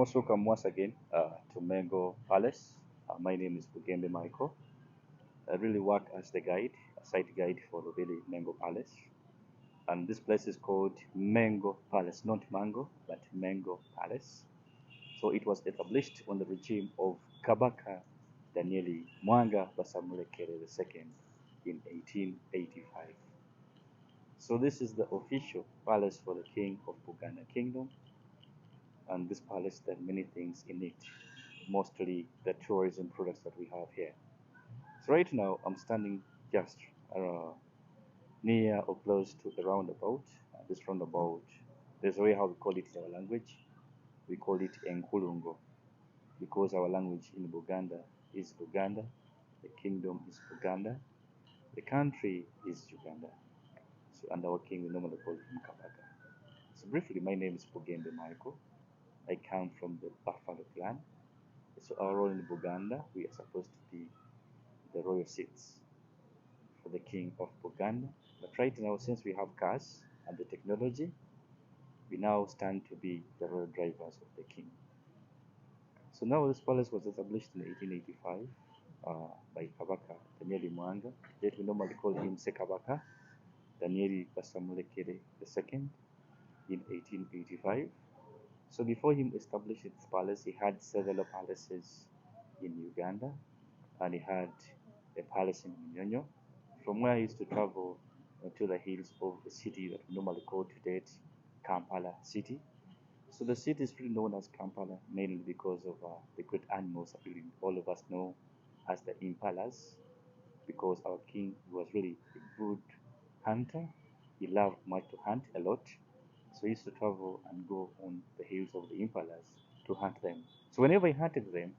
Most welcome once again to Mengo Palace. My name is Bugembe Michael. I really work as the guide, a site guide for Lubiri Mengo Palace. And this place is called Mengo Palace, not Mango, but Mengo Palace. So it was established on the regime of Kabaka Danieli Mwanga Basamulekere II in 1885. So this is the official palace for the king of Buganda Kingdom. And this palace has many things in it, mostly the tourism products that we have here. So right now I'm standing just near or close to the roundabout. This roundabout, there's a way how we call it in our language. We call it Enkulungo because our language in Buganda is Buganda, the kingdom is Buganda, the country is Uganda. So and our king we normally call him Kabaka. So briefly, my name is Bugembe Michael. I come from the Buffalo clan. So our role in Buganda, we are supposed to be the royal seats for the king of Buganda. But right now, since we have cars and the technology, we now stand to be the royal drivers of the king. So now this palace was established in 1885 by Kabaka Danieli Mwanga. Yet we normally call him Sekabaka Danieli Basamulekere II in 1885. So before him establishing his palace, he had several palaces in Uganda, and he had a palace in Minyonyo, from where he used to travel to the hills of the city that we normally call today Kampala city. So the city is really known as Kampala mainly because of the great animals that all of us know as the impalas, because our king was really a good hunter. He loved much to hunt a lot. So he used to travel and go on the hills of the impalas to hunt them. So whenever he hunted them,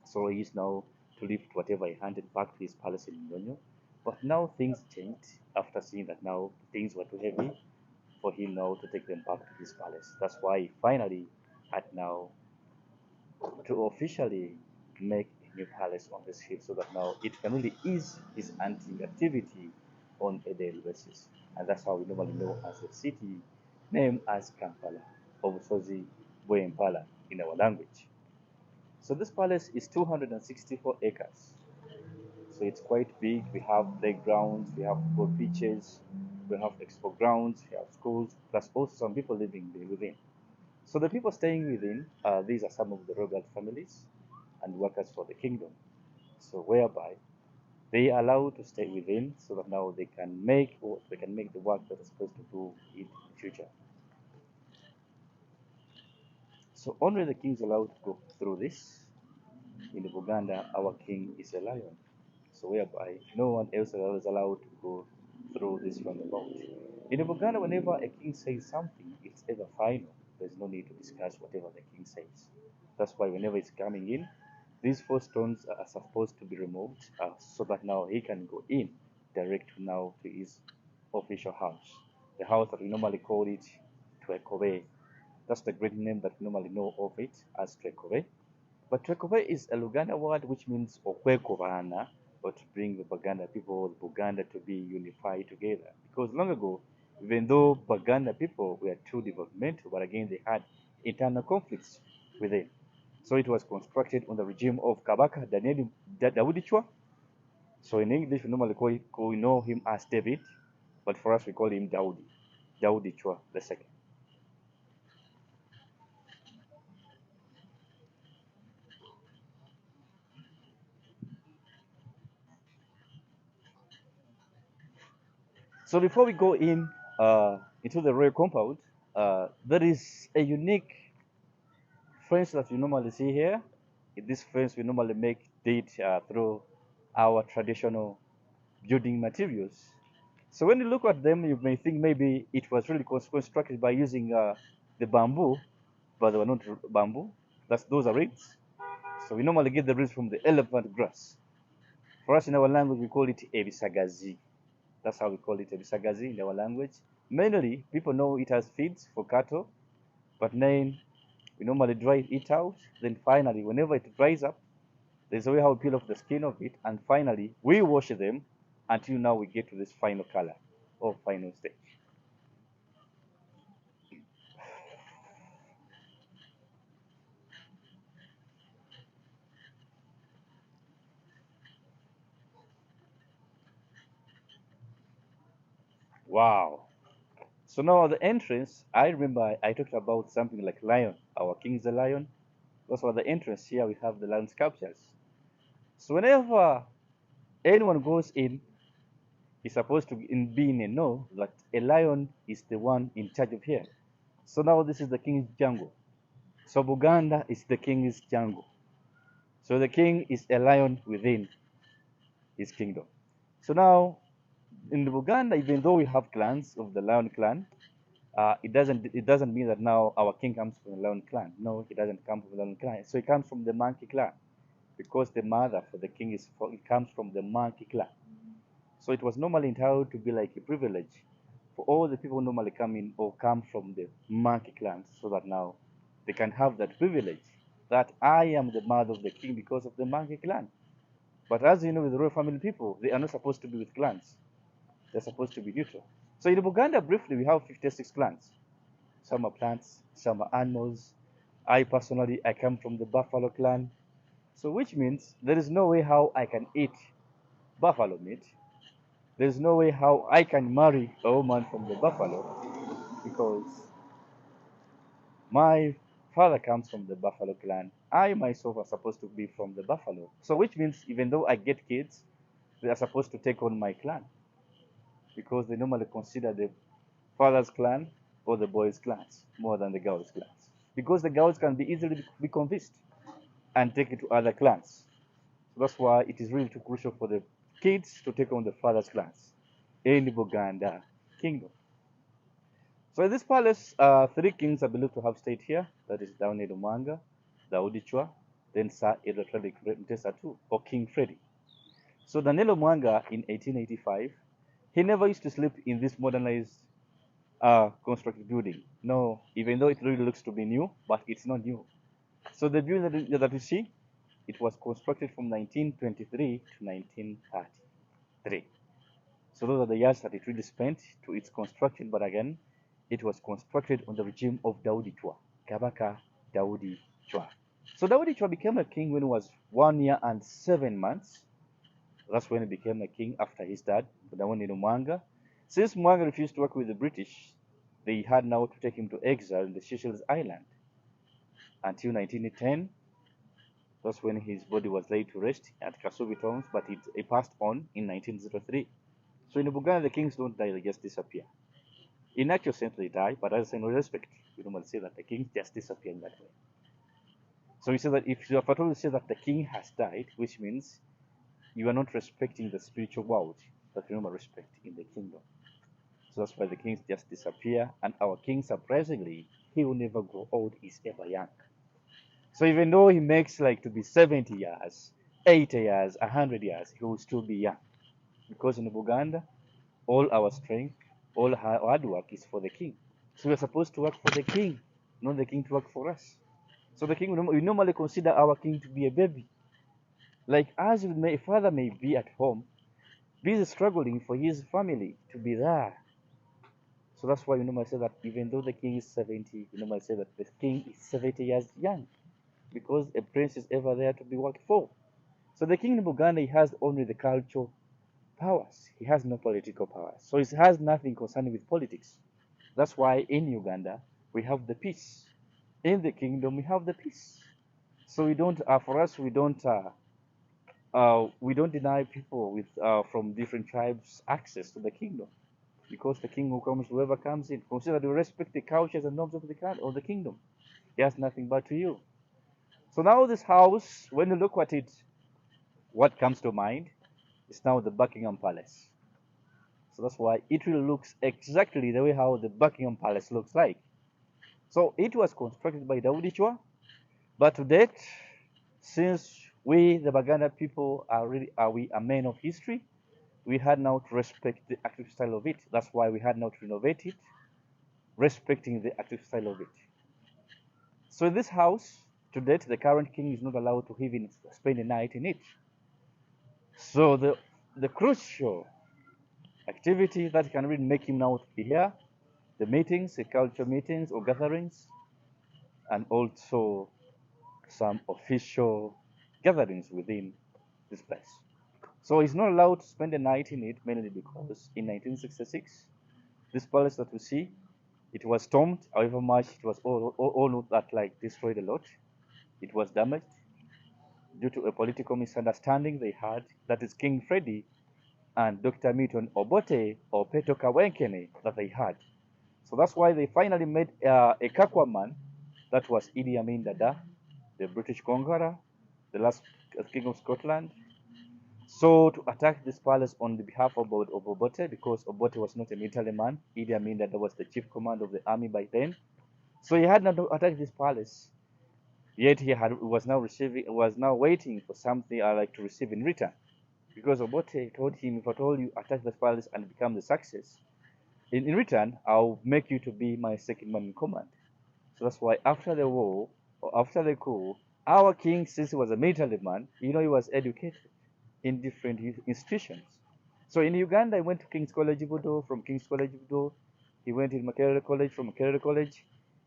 so he used now to lift whatever he hunted back to his palace in Ndonyo. But now things changed after seeing that now things were too heavy for him now to take them back to his palace. That's why he finally had now to officially make a new palace on this hill so that now it can really ease his hunting activity on a daily basis. And that's how we normally know as a city named as Kampala, Obusozi Bwempala in our language. So this palace is 264 acres. So it's quite big. We have playgrounds, we have football pitches, we have expo grounds, we have schools, plus also some people living there within. So the people staying within, these are some of the royal families and workers for the kingdom. So whereby they are allowed to stay within so that now they can make the work that they're supposed to do in the future. So only the king is allowed to go through this. In Buganda, our king is a lion. So whereby no one else is allowed to go through this roundabout. In Buganda, whenever a king says something, it's ever final. There's no need to discuss whatever the king says. That's why whenever it's coming in, these four stones are supposed to be removed so that now he can go in direct now to his official house. The house that we normally call it Twekobe. That's the great name that we normally know of it as Twekobe. But Twekobe is a Luganda word which means Okwekobana, or to bring the Baganda people of Buganda to be unified together. Because long ago, even though Baganda people were too developmental, but again they had internal conflicts within. So it was constructed on the regime of Kabaka Danieli Daudichwa. So in English we normally we know him as David, but for us we call him Daudichwa the second. So before we go in into the royal compound, there is a unique fence that you normally see here. This fence we normally make it through our traditional building materials. So when you look at them, you may think maybe it was really constructed by using the bamboo, but they were not bamboo. Those are reeds. So we normally get the reeds from the elephant grass. For us in our language, we call it ebisagazi. That's how we call it ebisagazi in our language. Mainly, people know it as feeds for cattle, but then we normally dry it out. Then finally, whenever it dries up, there's a way how we peel off the skin of it, and finally, we wash them until now we get to this final color or final stage. Wow. So now the entrance, I remember I talked about something like lion. Our king is a lion. That's why the entrance here we have the lion sculptures. So whenever anyone goes in, is supposed to be in a know that a lion is the one in charge of here. So now this is the king's jungle. So Buganda is the king's jungle. So the king is a lion within his kingdom. So now in Buganda, even though we have clans of the lion clan, it doesn't mean that now our king comes from the lion clan. No, he doesn't come from the lion clan. So he comes from the monkey clan because the mother for the king it comes from the monkey clan. So it was normally entitled to be like a privilege for all the people who normally come in or come from the monkey clans so that now they can have that privilege that I am the mother of the king because of the monkey clan. But as you know, with the royal family people, they are not supposed to be with clans. They're supposed to be neutral. So in Buganda, briefly, we have 56 clans. Some are plants, some are animals. I personally, I come from the buffalo clan. So which means there is no way how I can eat buffalo meat. There's no way how I can marry a woman from the buffalo because my father comes from the buffalo clan. I myself are supposed to be from the buffalo. So which means even though I get kids, they are supposed to take on my clan because they normally consider the father's clan or the boys' clans more than the girls' clans. Because the girls can be easily be convinced and take it to other clans. So that's why it is really too crucial for the kids to take on the father's clans in the Buganda kingdom. So in this palace, three kings are believed to have stayed here. That is Daunid Mwanga, Daudichwa, then Sir Edward Mtesa II, or King Freddy. So Danilo Mwanga in 1885, he never used to sleep in this modernized constructed building. No, even though it really looks to be new, but it's not new. So the building that you see, it was constructed from 1923 to 1933. So those are the years that it really spent to its construction. But again, it was constructed on the regime of Daudi Chwa, Kabaka Daudi Chwa. So Daudi Chwa became a king when he was 1 year and 7 months. That's when he became a king after his dad, Daudi Mwanga. Since Mwanga refused to work with the British, they had now to take him to exile in the Seychelles Island until 1910. That's when his body was laid to rest at Kasubi Tombs, but it passed on in 1903. So in Buganda, the kings don't die, they just disappear. In actual sense, they die, but as a sign of respect, you normally say that the kings just disappear in that way. So you say that if you are to say that the king has died, which means you are not respecting the spiritual world that you normally respect in the kingdom. So that's why the kings just disappear, and our king, surprisingly, he will never grow old, he's ever young. So even though he makes like to be 70 years, 80 years, 100 years, he will still be young. Because in Buganda, all our strength, all our hard work is for the king. So we're supposed to work for the king, not the king to work for us. So the king, we normally consider our king to be a baby. Like as a father may be at home, busy struggling for his family to be there. So that's why you normally say that even though the king is 70, you normally say that the king is 70 years young. Because a prince is ever there to be worked for. So the king in Buganda, he has only the cultural powers. He has no political powers. So he has nothing concerning with politics. That's why in Uganda, we have the peace. In the kingdom, we have the peace. So we don't, for us, we don't deny people with from different tribes access to the kingdom, because the king who comes, whoever comes in, consider to respect the cultures and norms of the kingdom. He has nothing but to you. So now this house, when you look at it, what comes to mind is now the Buckingham Palace. So that's why it really looks exactly the way how the Buckingham Palace looks like. So it was constructed by Daudi Chwa, but to date, since we, the Baganda people, we are men of history, we had now to respect the active style of it. That's why we had now to renovate it, respecting the active style of it. So in this house, to date, the current king is not allowed to even spend a night in it. So the crucial activity that can really make him now to be here, the meetings, the culture meetings or gatherings, and also some official gatherings within this place. So he's not allowed to spend a night in it, mainly because in 1966, This palace that we see, it was stormed, however much it was all not that like destroyed a lot. It was damaged due to a political misunderstanding they had. That is King Freddy and Dr. Milton Obote or Peto Kawenkene that they had. So that's why they finally made a Kakwa man, that was Idi Amin Dada, the British conqueror, the last king of Scotland. So to attack this palace on the behalf of Obote, because Obote was not a military man, Idi Amin Dada was the chief commander of the army by then. So he had not attacked this palace. Yet was now waiting for something like to receive in return. Because Obote told him, if at all you attack this palace and become the success, in return, I'll make you to be my second man in command. So that's why after the war, or after the coup, our king, since he was a military man, he was educated in different institutions. So in Uganda, he went to King's College Budo. From King's College Budo, he went to Makerere College. From Makerere College,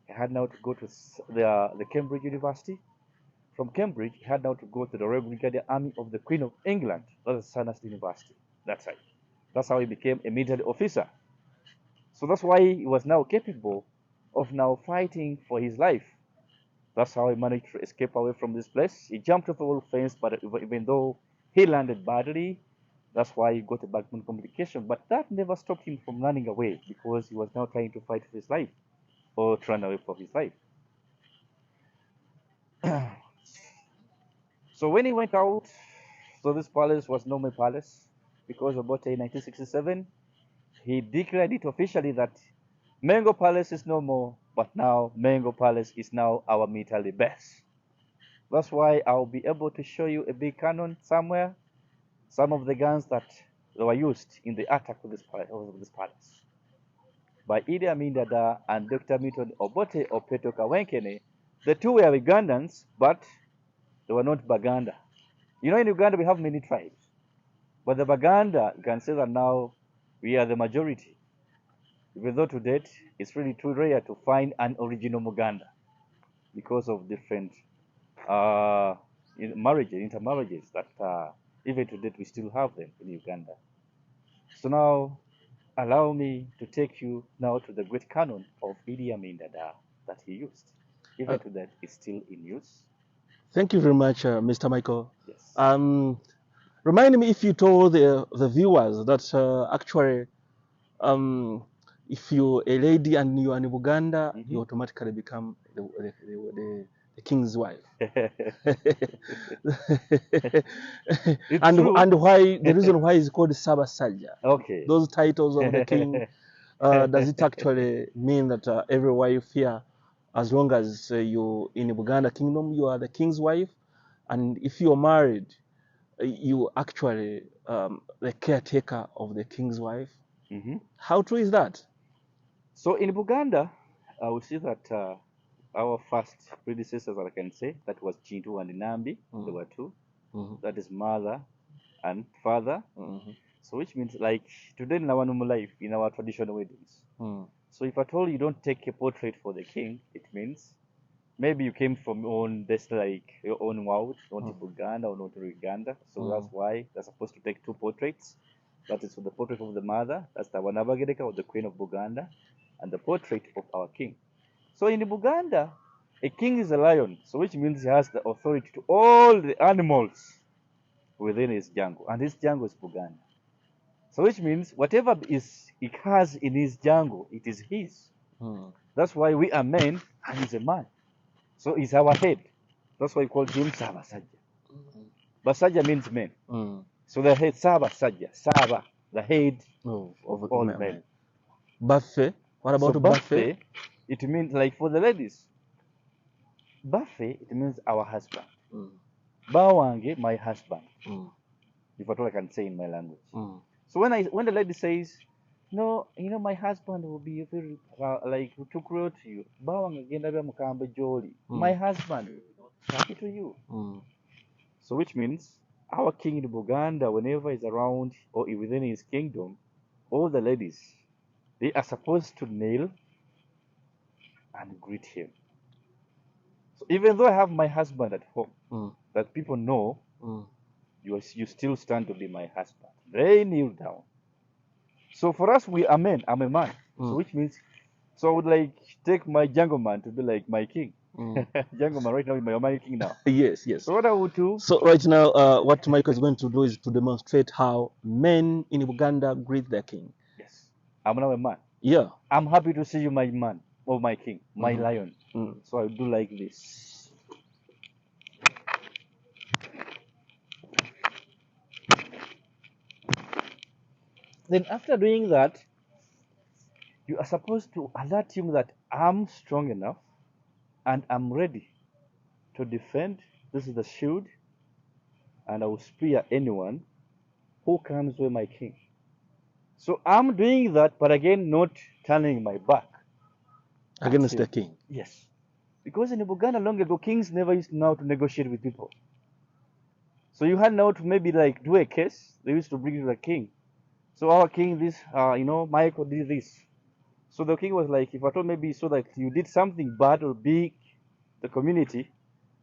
he had now to go to the Cambridge University. From Cambridge, he had now to go to the Royal Brigadier Army of the Queen of England. That's Sandhurst University. That's right. That's how he became a military officer. So that's why he was now capable of now fighting for his life. That's how he managed to escape away from this place. He jumped off a wall fence, but even though he landed badly, that's why he got a backbone complication. But that never stopped him from running away, because he was now trying to fight for his life, or to run away for his life. So when he went out, so this palace was no more palace, because about in 1967, he declared it officially that Mengo Palace is no more, but now Mengo Palace is now our military base. That's why I'll be able to show you a big cannon somewhere, some of the guns that were used in the attack of this palace. By Idi Amin Dada and Dr. Milton Obote or Peto Kawenkene. The two were Ugandans, but they were not Baganda. In Uganda we have many tribes, but the Baganda, you can say that now we are the majority. Even though to date, it's really too rare to find an original Muganda because of different intermarriages that even to date we still have them in Uganda. So now, allow me to take you now to the great canon of Idi Amin Dada that he used. Even to that, it's still in use. Thank you very much, Mr. Michael. Yes. Remind me if you told the viewers that actually, if you're a lady and you're in Uganda, you automatically become the king's wife. and why the reason why it's called Sabasajja. Okay. Those titles of the king, does it actually mean that every wife here, as long as you're in Buganda kingdom, you are the king's wife, and if you're married, you actually the caretaker of the king's wife? How true is that? So in Buganda, we see that our first predecessors, I can say, that was Chintu and Nambi. There were two. That is mother and father. So which means like today in our normal life, in our traditional weddings. So if at all you don't take a portrait for the king, it means maybe you came from your own, like your own world, not in Buganda or not in Uganda. So that's why they're supposed to take two portraits. That is for the portrait of the mother, that's the Kagerekamu or the Queen of Buganda, and the portrait of our king. So in Buganda, a king is a lion, so which means he has the authority to all the animals within his jungle, and his jungle is Buganda. So which means whatever he has in his jungle, it is his. That's why we are men and he's a man. So he's our head. That's why we call him Sabasajja. Basajja means men. So the head, Sabasajja, Saba, the head of all men. Buffet. What about so buffet? It means like for the ladies. Buffet, it means our husband. Bawange, my husband. If at all I can say in my language. So when the lady says, no, my husband will be very like too cruel to you. My husband, happy to you. So which means our king in Buganda, whenever he's around or within his kingdom, all the ladies, they are supposed to kneel and greet him. So even though I have my husband at home, that people know, you still stand to be my husband. They kneel down. So for us, we are men. I'm a man. So which means, so I would like take my jungle man to be like my king. Jungle man right now is my king now. Yes, yes. So what I would do, So right now, what Michael is going to do is to demonstrate how men in Uganda greet their king. yes, I'm now a man. Yeah. I'm happy to see you, my man, or my king, my lion. So I would do like this. Then after doing that, you are supposed to alert him that I'm strong enough and I'm ready to defend. This is the shield, and I will spear anyone who comes with my king. So I'm doing that, but again, not turning my back Against the king. Yes, because in Buganda long ago, kings never used now to negotiate with people. So you had now to maybe like do a case. They used to bring to the king. So our king, this, Michael did this. So the king was like, if I told maybe so that you did something bad or big, the community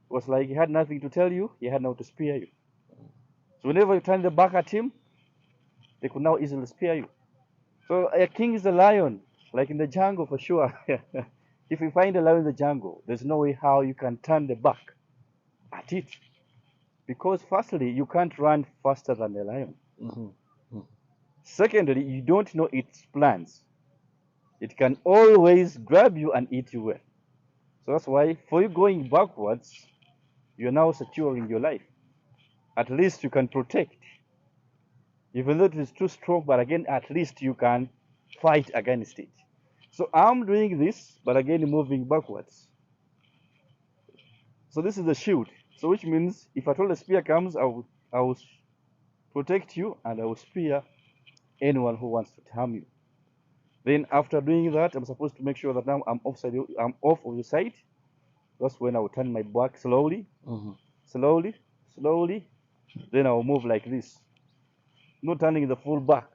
was like he had nothing to tell you. He had now to spear you. So whenever you turn the back at him, they could now easily spear you. So a king is a lion, like in the jungle for sure. If you find a lion in the jungle, there's no way how you can turn the back at it. Because firstly, you can't run faster than a lion. Secondly, you don't know its plans. It can always grab you and eat you well. So that's why for you going backwards, you're now securing your life. At least you can protect. Even though it is too strong, but again, at least you can fight against it. So I'm doing this, but again, moving backwards. So this is the shield. So which means if at all a spear comes, I will protect you and I will spear anyone who wants to harm you. Then after doing that, I'm supposed to make sure that now I'm off of the side. That's when I will turn my back slowly, slowly, slowly. Then I will move like this, not turning the full back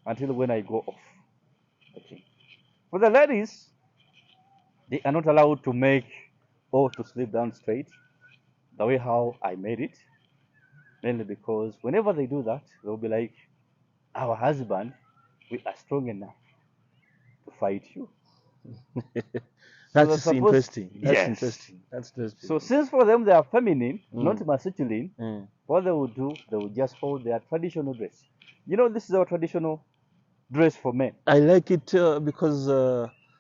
until when I go off. Okay. For the ladies, they are not allowed to make or to sleep down straight the way how I made it. Mainly because whenever they do that, they'll be like, our husband, we are strong enough to fight you. That's interesting. That's Yes. interesting. That's interesting. So since for them they are feminine, not masculine, what they will do, they will just hold their traditional dress. You know, this is our traditional dress for men. I like it because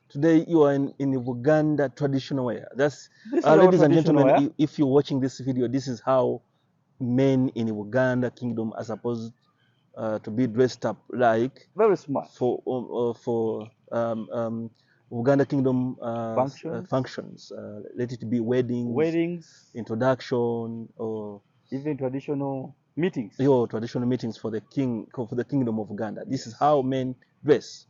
today you are in Uganda traditional wear. That's ladies and gentlemen. If you're watching this video, this is how men in Uganda kingdom are supposed to be dressed up like. Very smart. For Uganda kingdom functions. Let it be weddings, introduction, or even traditional meetings. Your traditional meetings for the kingdom of Uganda. This is how men dress.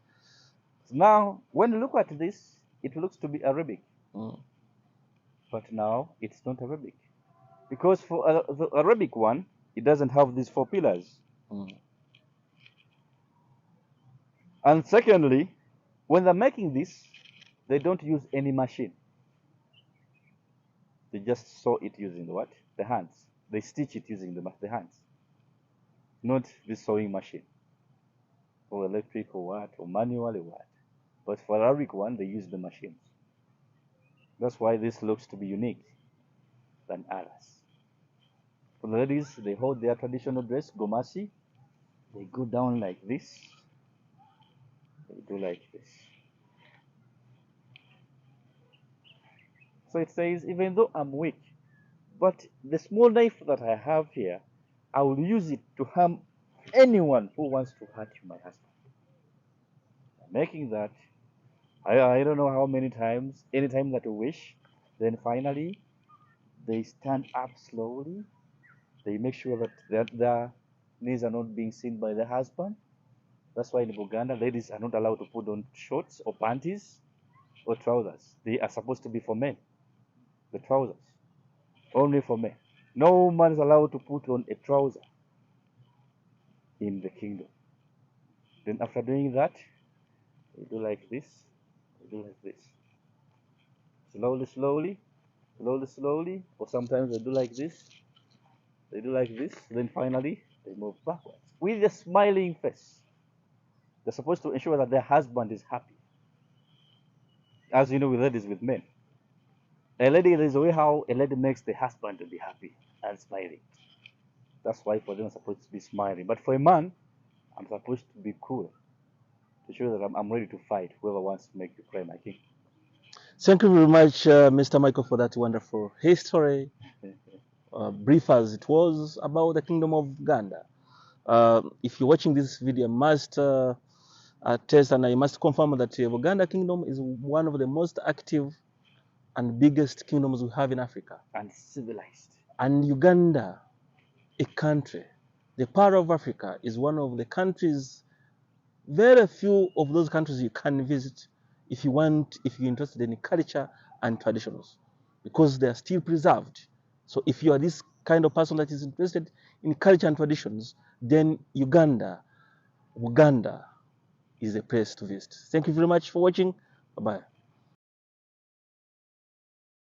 Now, when you look at this, it looks to be Arabic. But now it's not Arabic. Because for the Arabic one, it doesn't have these 4 pillars. And secondly, when they're making this, they don't use any machine. They just sew it using the what? The hands. They stitch it using the hands. Not this sewing machine. Or electric or what, or manual or what. But for Arabic one, they use the machines. That's why this looks to be unique than others. For the ladies, they hold their traditional dress, gomasi. They go down like this. They do like this. So it says, even though I'm weak, but the small knife that I have here, I will use it to harm anyone who wants to hurt my husband. Making that, I don't know how many times, anytime that you wish. Then finally, they stand up slowly. They make sure that their knees are not being seen by the husband. That's why in Buganda, ladies are not allowed to put on shorts or panties or trousers. They are supposed to be for men. The trousers. Only for men. No man is allowed to put on a trouser in the kingdom. Then after doing that, they do like this. They do like this. Slowly, slowly, slowly, slowly. Or sometimes they do like this. They do like this. Then finally, they move backwards with a smiling face. They're supposed to ensure that their husband is happy. As you know, with ladies, with men. A lady, there's a way how a lady makes the husband to be happy and smiling. That's why for them, I'm supposed to be smiling. But for a man, I'm supposed to be cool, to show that I'm ready to fight whoever wants to make you cry my king. Thank you very much, Mr. Michael, for that wonderful history, brief as it was, about the Kingdom of Uganda. If you're watching this video, I must attest and I must confirm that Uganda Kingdom is one of the most active and biggest kingdoms we have in Africa. And civilized. And Uganda, a country, the part of Africa, is one of the countries, very few of those countries you can visit if you're interested in culture and traditions, because they are still preserved. So if you are this kind of person that is interested in culture and traditions, then Uganda is a place to visit. Thank you very much for watching. Bye-bye.